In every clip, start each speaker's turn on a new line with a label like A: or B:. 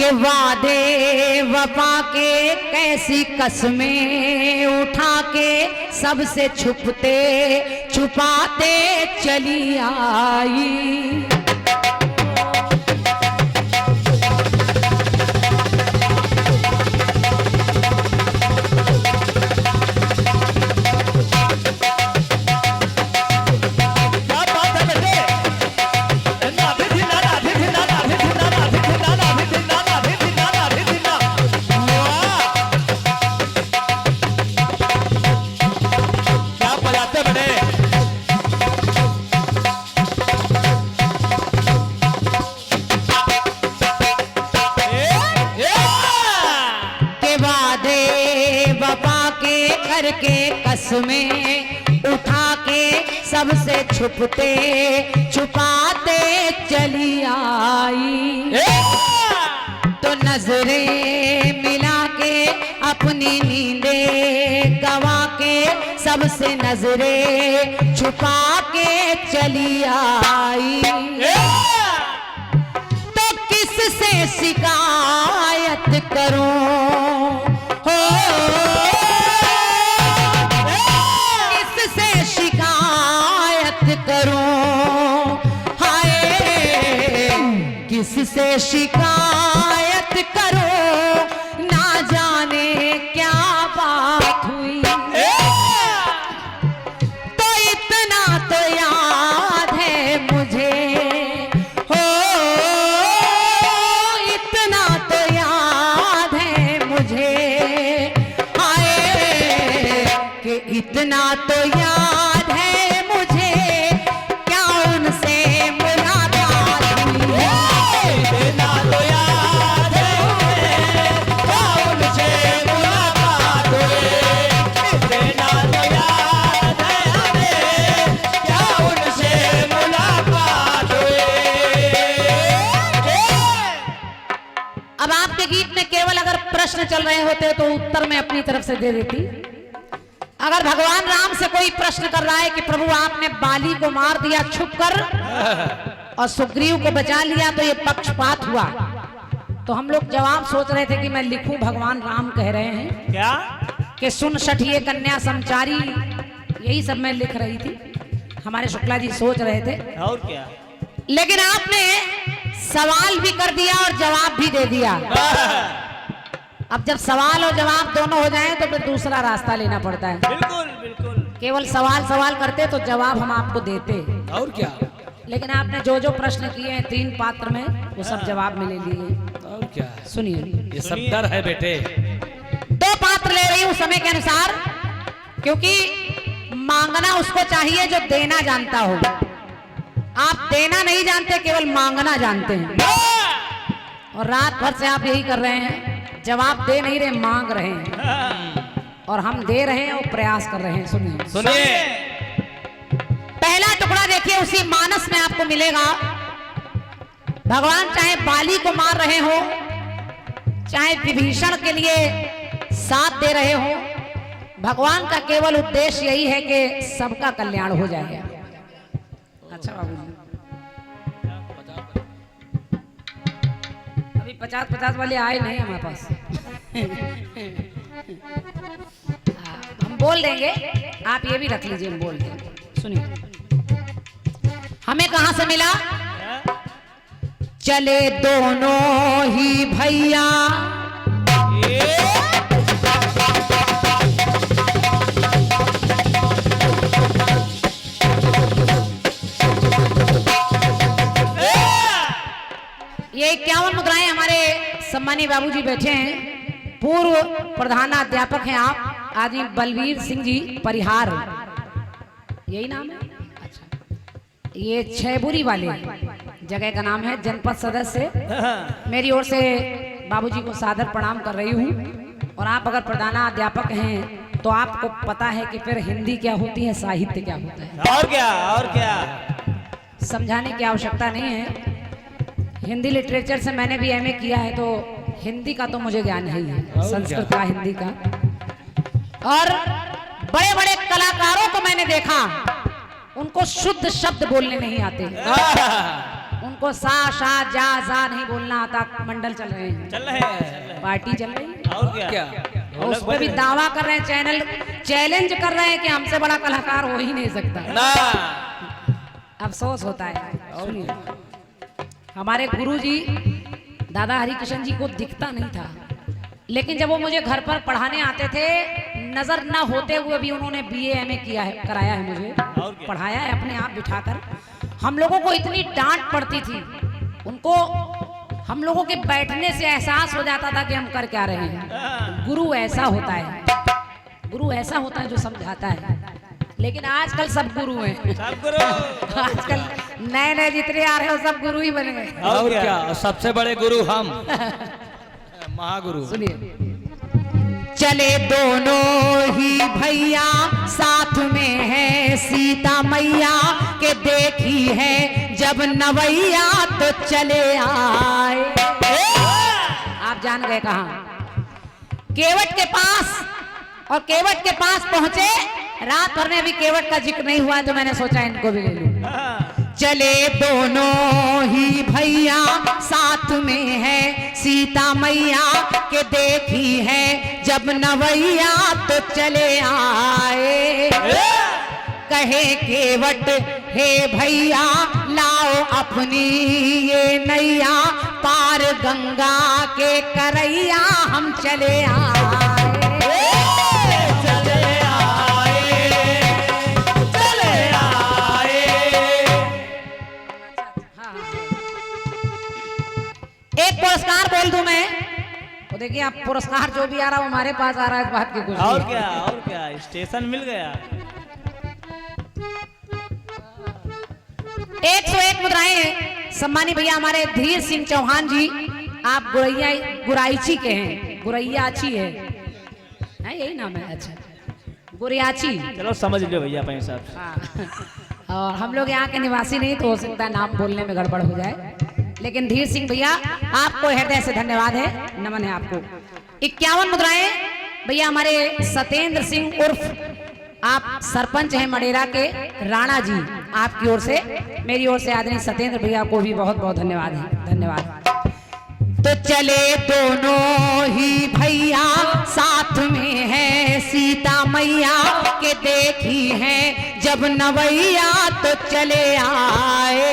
A: के वादे वफा के कैसी कसमें उठा के सबसे छुपते छुपाते चली आई। करके कसमें उठा के सबसे छुपते छुपाते चली आई। तो नजरें मिला के अपनी नींदें गवा के सबसे नजरें छुपा के चली आई। तो किससे शिकायत करूं हो, करूं हाय, किससे शिकायत करूं, ना जाने क्या बात हुई। तो इतना तो याद है मुझे हो, इतना तो याद है मुझे हाय, कि इतना तो याद है प्रश्न चल रहे होते तो उत्तर मैं अपनी तरफ से दे देती। अगर भगवान राम से कोई प्रश्न कर रहा है कि प्रभु आपने बाली को मार दिया छुपकर और सुग्रीव को बचा लिया तो ये पक्षपात हुआ, तो हम लोग जवाब सोच रहे थे कि मैं लिखूं भगवान राम कह रहे हैं क्या कि सुन सठिए कन्या समचारी, यही सब मैं लिख रही थी, हमारे शुक्ला जी सोच रहे थे
B: और क्या।
A: लेकिन आपने सवाल भी कर दिया और जवाब भी दे दिया। अब जब सवाल और जवाब दोनों हो जाएं तो फिर दूसरा रास्ता लेना पड़ता है।
B: बिल्कुल बिल्कुल।
A: केवल सवाल करते तो जवाब हम आपको देते
B: और क्या।
A: लेकिन आपने जो जो प्रश्न किए हैं 3 पात्र में वो सब जवाब में ले लिए
B: और क्या।
A: सुनिए,
B: ये सब डर है बेटे।
A: 2 पात्र ले रही हूँ समय के अनुसार, क्योंकि मांगना उसको चाहिए जो देना जानता हो। आप देना नहीं जानते, केवल मांगना जानते हैं, और रात भर से आप यही कर रहे हैं, जवाब दे नहीं रहे, मांग रहे हैं, और हम दे रहे हैं और प्रयास कर रहे हैं। सुनिए
B: सुनिए,
A: पहला टुकड़ा देखिए, उसी मानस में आपको मिलेगा। भगवान चाहे बाली को मार रहे हो, चाहे विभीषण के लिए साथ दे रहे हो, भगवान का केवल उद्देश्य यही है कि सबका कल्याण हो जाए। अच्छा बाबू, अभी 50-50 वाले आए नहीं हमारे पास। हम बोल देंगे, आप ये भी रख लीजिए, हम बोल देंगे। सुनिए, हमें कहां से मिला? चले दोनों ही भैया ये 51 मुद्राएं हमारे सम्मानीय बाबूजी बैठे हैं, पूर्व प्रधानाध्यापक हैं आप, आदि बलवीर सिंह जी परिहार, यही नाम है। अच्छा, ये छैबुरी वाले जगह का नाम है, जनपद सदस्य। मेरी ओर से बाबूजी को सादर प्रणाम कर रही हूँ। और आप अगर प्रधानाध्यापक हैं तो आपको पता है कि फिर हिंदी क्या होती है, साहित्य क्या होता है।
B: और क्या, और क्या,
A: समझाने की आवश्यकता नहीं है। हिंदी लिटरेचर से मैंने भी एमए किया है, तो हिंदी का तो मुझे ज्ञान है ही, संस्कृत का, हिंदी का। और बड़े बड़े कलाकारों को मैंने देखा, उनको शुद्ध शब्द बोलने नहीं आते। उनको सा शा जा जा नहीं बोलना आता, मंडल चल रहे हैं,
B: चल रहे हैं।
A: पार्टी चल रही है।
B: और क्या?
A: और उस पर भी दावा कर रहे हैं, चैनल चैलेंज कर रहे हैं कि हमसे बड़ा कलाकार हो ही नहीं सकता।
B: ना
A: अफसोस होता है। सुनिए, हमारे गुरुजी दादा हरिकिशन जी को दिखता नहीं था, लेकिन जब वो मुझे घर पर पढ़ाने आते थे, नजर न होते हुए भी उन्होंने बीए एमए किया है, कराया है, मुझे
B: और क्या?
A: पढ़ाया है अपने आप बिठाकर। हम लोगों को इतनी डांट पड़ती थी, उनको हम लोगों के बैठने से एहसास हो जाता था कि हम कर क्या रहे हैं। गुरु ऐसा होता है, गुरु ऐसा होता है जो समझाता है। लेकिन आजकल सब गुरु हैं।
B: सब गुरु।
A: आजकल नए नए जितने आ रहे हो सब गुरु ही बने गए।
B: और क्या? सबसे बड़े गुरु हम महागुरु।
A: सुनिए, चले दोनों ही भैया साथ में है सीता मैया के, देखी है जब नवैया तो चले आए। आप जान गए कहाँ? केवट के पास। और केवट के पास पहुंचे, रात भर में अभी केवट का जिक्र नहीं हुआ, तो मैंने सोचा इनको भी ले लूं। चले दोनों ही भैया साथ में है सीता मैया के, देखी है जब नवैया तो चले आए। कहे केवट हे भैया लाओ अपनी ये नैया, पार गंगा के करैया हम चले आए। एक पुरस्कार बोल दूं मैं, तो देखिए आप, पुरस्कार जो भी आ रहा है हमारे पास आ रहा है, इस बात की खुशी।
B: और क्या? और क्या? स्टेशन मिल गया।
A: 101 मुद्राएं हैं। सम्मानी भैया हमारे धीर सिंह चौहान जी, आप गुराइची के हैं, गुरैयाची है, यही नाम है? अच्छा, गुरियाची।
B: चलो समझ लो भैया अपने साहब।
A: हाँ। और हम लोग यहाँ के निवासी नहीं, तो हो सकता है नाम बोलने में गड़बड़ हो जाए, लेकिन धीर सिंह भैया आपको हृदय से धन्यवाद है, नमन है आपको। 51 मुद्राएं भैया हमारे सत्येंद्र सिंह उर्फ आप सरपंच हैं मडेरा के, राणा जी, आपकी ओर से, मेरी ओर से आदरणीय सत्येंद्र भैया को भी बहुत बहुत धन्यवाद है, धन्यवाद। तो चले दोनों ही भैया साथ में है सीता मैया के, देखी है जब नवैया तो चले आए।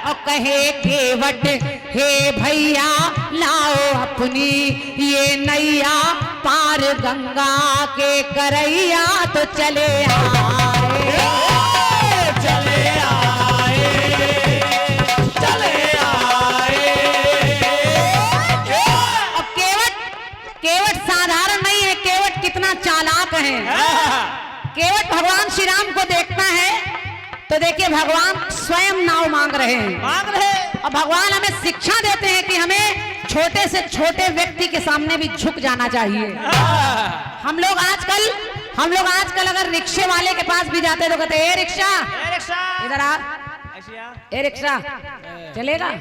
A: और कहे केवट हे भैया लाओ अपनी ये नैया, पार गंगा के करैया तो चले आए।
B: चले आए, चले आए।
A: अब केवट साधारण नहीं है, केवट कितना चालाक है। केवट भगवान श्री राम को देखता है, तो देखिए भगवान स्वयं नाव मांग रहे हैं,
B: मांग रहे।
A: और भगवान हमें शिक्षा देते हैं कि हमें छोटे से छोटे व्यक्ति के सामने भी झुक जाना चाहिए। हम लोग आजकल अगर रिक्शे वाले के पास भी जाते तो कहते ए रिक्शा, इधर आ, ए रिक्शा चलेगा।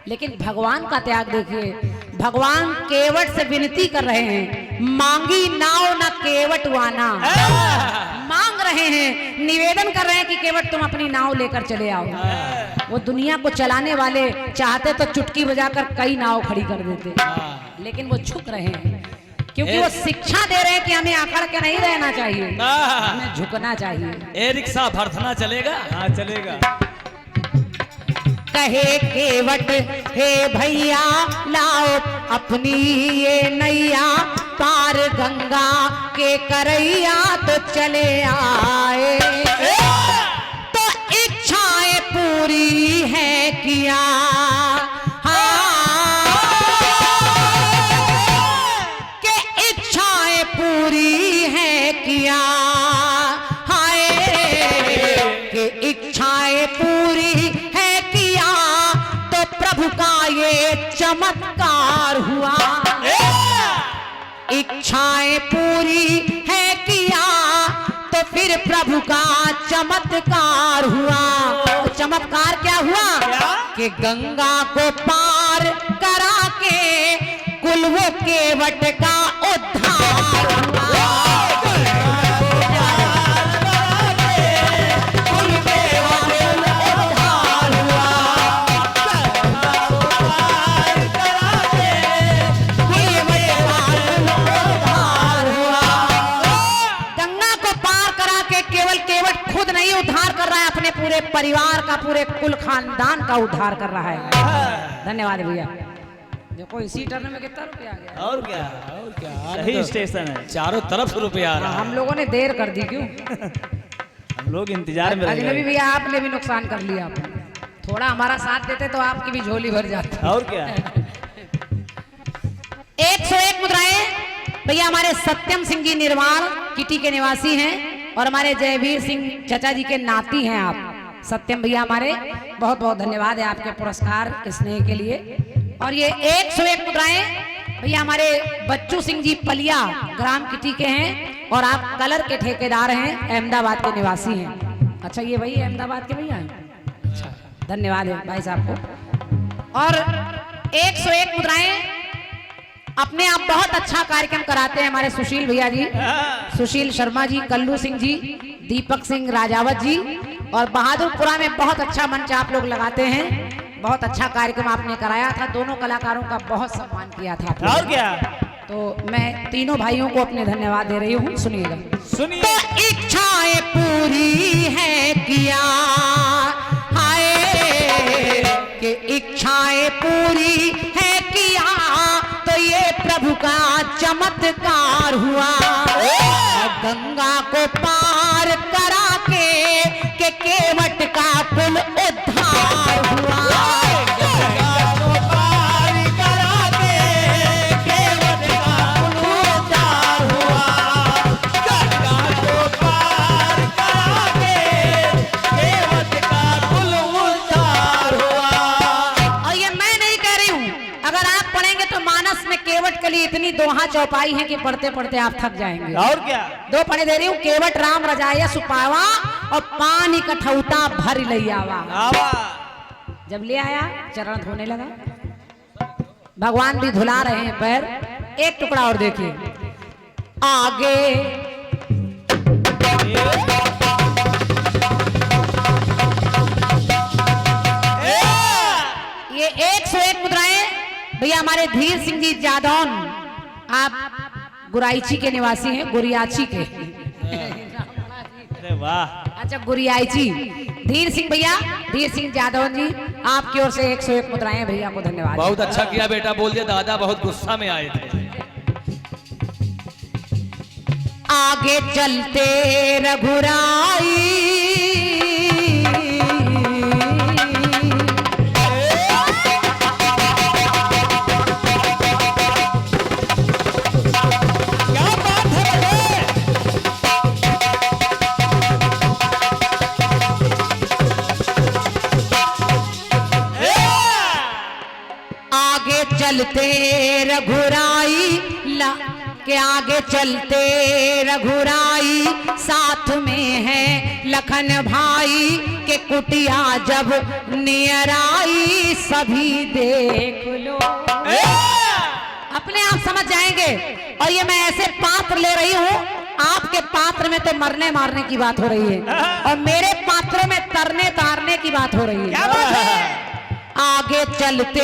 A: लेकिन भगवान का त्याग देखिए, भगवान केवट से विनती कर रहे हैं, मांगी नाव न केवट वाना। मांग रहे हैं, निवेदन कर रहे हैं कि केवट तुम अपनी नाव लेकर चले आओ। वो दुनिया को चलाने वाले चाहते तो चुटकी बजाकर कई नाव खड़ी कर देते, लेकिन वो झुक रहे हैं क्योंकि वो शिक्षा दे रहे हैं कि हमें आकड़ के नहीं रहना चाहिए, हमें झुकना चाहिए।
B: ए रिक्शा भरथना चलेगा? हाँ चलेगा।
A: कहे केवट हे भैया लाओ अपनी ये नैया, पार गंगा के करैया तो चले आए। तो इच्छाएं पूरी है किया, हाँ के इच्छाएं पूरी है किया, हाय के इच्छाएं पूरी है किया, तो प्रभु का ये चमत्कार हुआ। इच्छाएं पूरी है किया, तो फिर प्रभु का चमत्कार हुआ। तो चमत्कार क्या हुआ? कि गंगा को पार करा के कुल वो केवट का उद्धार हुआ। कुल केवट का उद्धार हुआ। उद्धार कर रहा है, अपने पूरे परिवार का, पूरे कुल खानदान का उद्धार कर रहा है। धन्यवाद भैया। देखो इसी टर्न में कितना रुपया आ गया।
B: और क्या
C: सही स्टेशन है।
B: चारों तरफ से रुपया आ रहा है।
A: हम लोगों ने देर कर दी क्यों?
C: हम लोग इंतजार में रह
A: अजनबी
C: गए।
A: भैया आपने भी नुकसान कर लिया। आपने थोड़ा हमारा साथ देते तो आपकी भी झोली भर जाती।
C: और क्या
A: 101 मुद्राएं भैया हमारे सत्यम सिंह जी निर्वाण किटी के निवासी हैं और हमारे जयवीर सिंह चचा जी के नाती हैं आप सत्यम भैया हमारे। बहुत बहुत धन्यवाद है आपके पुरस्कार स्नेह के लिए। और ये 101 मुद्राएं भैया हमारे बच्चू सिंह जी पलिया ग्राम किटी के हैं और आप कलर के ठेकेदार हैं, अहमदाबाद के निवासी हैं। अच्छा ये वही अहमदाबाद के भैया हैं। अच्छा धन्यवाद है भाई साहब को। और 101 मुद्राएं अपने आप बहुत अच्छा कार्यक्रम कराते हैं हमारे सुशील भैया जी, सुशील शर्मा जी, कल्लू सिंह जी, दीपक सिंह राजावत जी और बहादुरपुरा में बहुत अच्छा मंच आप लोग लगाते हैं। बहुत अच्छा कार्यक्रम आपने कराया था, दोनों कलाकारों का बहुत सम्मान किया था आपने।
C: और क्या
A: तो मैं तीनों भाइयों को अपने धन्यवाद दे रही हूँ। सुनिएगा।
C: सुनिए।
A: तो इच्छाएं पूरी है किया हाय कि इच्छाएं पूरी है किया तो ये प्रभु का चमत्कार हुआ। गंगा को पार करा के केवट का पुल उद्धार हुआ। केवट के लिए इतनी दोहा चौपाई है कि पढ़ते पढ़ते आप थक जाएंगे।
C: और क्या
A: दो पढ़े दे रही हूँ। केवट राम रजाया सुपावा और पानी कठौता भर लैयावा। जब ले आया चरण धोने लगा, भगवान भी धुला रहे हैं पैर। एक टुकड़ा और देखिए आगे ये 101 मुद्राएं भैया हमारे धीर सिंह जी जादौन, आप गुराइची के निवासी हैं, गुरियाची के।
C: अरे वाह।
A: अच्छा गुरियाची धीर सिंह भैया, धीर सिंह जादौन जी आपकी ओर से 101 मुद्राएं भैया को धन्यवाद।
B: बहुत अच्छा किया बेटा, बोल दिया। दादा बहुत गुस्सा में आए थे।
A: आगे चलते रघुराई चलते रघुराई के आगे चलते रघुराई साथ में है लखन भाई के कुटिया जब नियर आई सभी देख लो। अपने आप समझ जाएंगे। और ये मैं ऐसे पात्र ले रही हूँ, आपके पात्र में तो मरने मारने की बात हो रही है और मेरे पात्रों में तरने तारने की बात हो रही है।
C: क्या बात है?
A: आगे चलते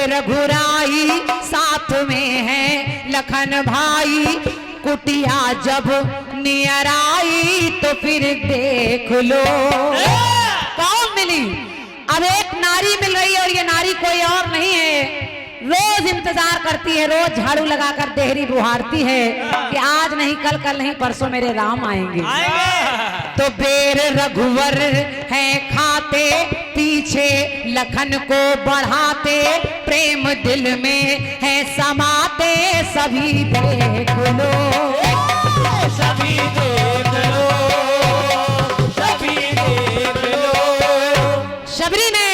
A: रघुराई साथ में है लखन भाई कुटिया जब नियर आई तो फिर देख लो। कौन मिली? अब एक नारी मिल रही है और ये नारी कोई और नहीं है। रोज इंतजार करती है, रोज झाड़ू लगाकर देहरी बुहारती है कि आज नहीं कल, कल नहीं परसों मेरे राम आएंगे। तो बेर रघुवर है खाते पीछे लखन को बढ़ाते प्रेम दिल में है समाते सभी देख लो।
C: सभी देख लो, सभी देख लो।
A: शबरी ने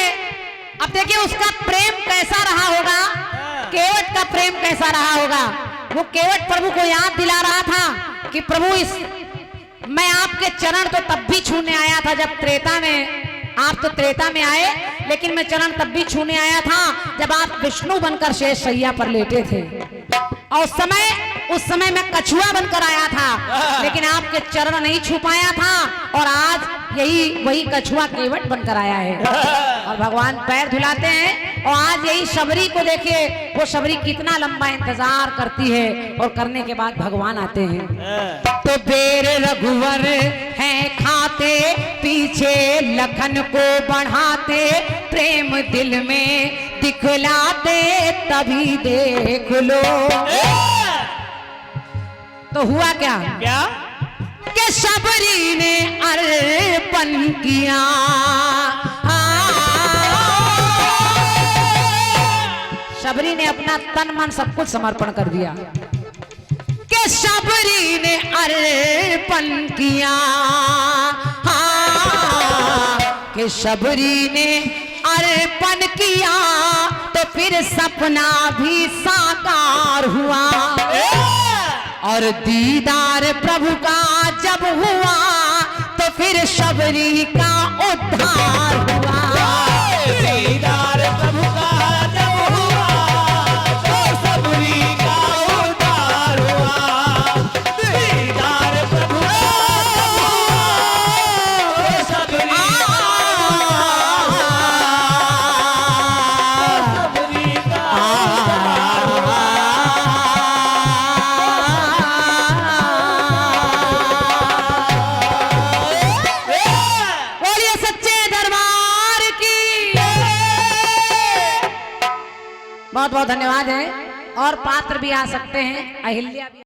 A: अब देखिए उसका प्रेम कैसा रहा होगा, केवट का प्रेम कैसा रहा होगा। वो केवट प्रभु को याद दिला रहा था कि प्रभु मैं आपके चरण तो तब भी छूने आया था जब त्रेता में, आप तो त्रेता में आए लेकिन मैं चरण तब भी छूने आया था जब आप विष्णु बनकर शेष शैया पर लेटे थे। और उस समय मैं कछुआ बनकर आया था लेकिन आपके चरण नहीं छू पाया था और आज वही कछुआ केवट बनकर आया है। और भगवान पैर धुलाते हैं और आज यही शबरी को देखिए, वो शबरी कितना लंबा इंतजार करती है और करने के बाद भगवान आते हैं। तो बेर रघुवर हैं खाते, पीछे लखन को बढ़ाते, प्रेम दिल में दिखलाते, तभी देख लो। तो हुआ क्या
C: क्या?
A: कि शबरी ने अर्पण किया, शबरी ने अपना तन मन सब कुछ समर्पण कर दिया। कि शबरी ने अर्पण किया, कि शबरी ने अर्पण किया, तो फिर सपना भी साकार हुआ। और दीदार प्रभु का जब हुआ, तो फिर शबरी का उद्धार हुआ।
C: दीदार प्रभु का जब हुआ, तो शबरी का उद्धार हुआ। दीदार प्रभु का जब हुआ, तो शबरी का उद्धार हुआ।
A: बोलिए सच्चे दरबार की। बहुत बहुत धन्यवाद है। और पात्र भी आ सकते हैं, अहिल्या भी।